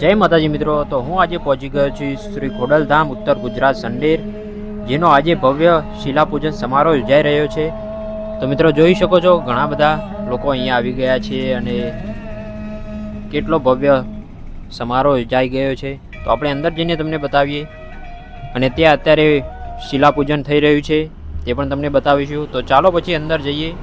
જય માતાજી મિત્રો, તો હું આજે પહોંચી ગયો છું શ્રી ખોડલધામ ઉત્તર ગુજરાત સંડેર, જેનો આજે ભવ્ય શિલાપૂજન સમારોહ યોજાઈ રહ્યો છે। તો મિત્રો જોઈ શકો છો ઘણા બધા લોકો અહીંયા આવી ગયા છે અને કેટલો ભવ્ય સમારોહ યોજાઈ ગયો છે। તો આપણે અંદર જઈને તમને બતાવીએ અને ત્યાં અત્યારે શિલાપૂજન થઈ રહ્યું છે તે પણ તમને બતાવીશું। તો ચાલો પછી અંદર જઈએ।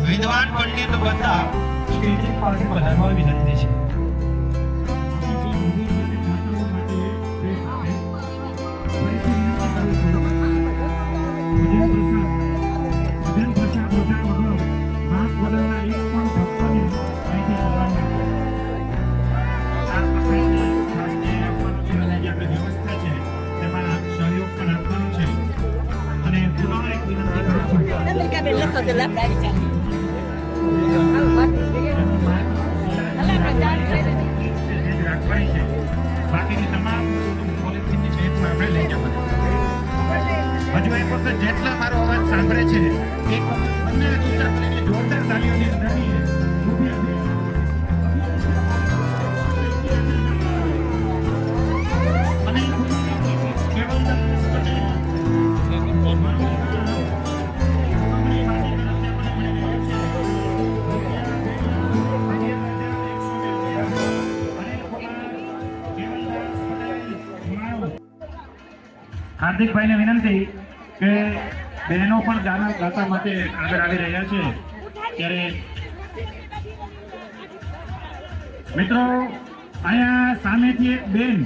વિદ્વાન પંડિત બધા સ્ટેજ પાસે પધારવા વિનંતી છે। બાકીની તમામ પોલિથીનની પ્લેટમાં આપણે લઈ જવાનું। હજુ એક વખત જેટલા મારો અવાજ સાંભળે છે એક વખત બંને ઊંચા કરીને જોરદાર તાળીઓની ધણીએ હાર્દિકભાઈને વિનંતી કે બહેનો પણ ગાના ગાતા માટે આગળ આવી રહ્યા છે। ત્યારે મિત્રો અહીંયા સામેથી એક બેન,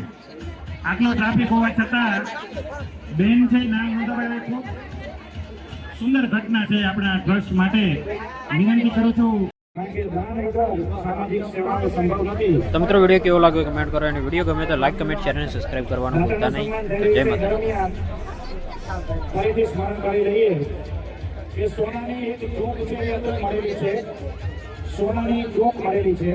આટલો ટ્રાફિક હોવા છતાં બેન છે નામ નોંધાવે, ખૂબ સુંદર ઘટના છે આપણા ટ્રસ્ટ માટે। વિનંતી કરું છું। તો મિત્રો વિડીયો કેવો લાગ્યો કમેન્ટ કરો અને વિડીયો ગમે તો લાઈક કમેન્ટ શેર અને સબસ્ક્રાઇબ કરવાનું ભૂલતા નહીં। તો જય માતાજી। ફરીથી સ્મરણ કરી રહીએ કે સોનાની એક જોક છે એ અંદર મળેલી છે, સોનાની જોક મળેલી છે।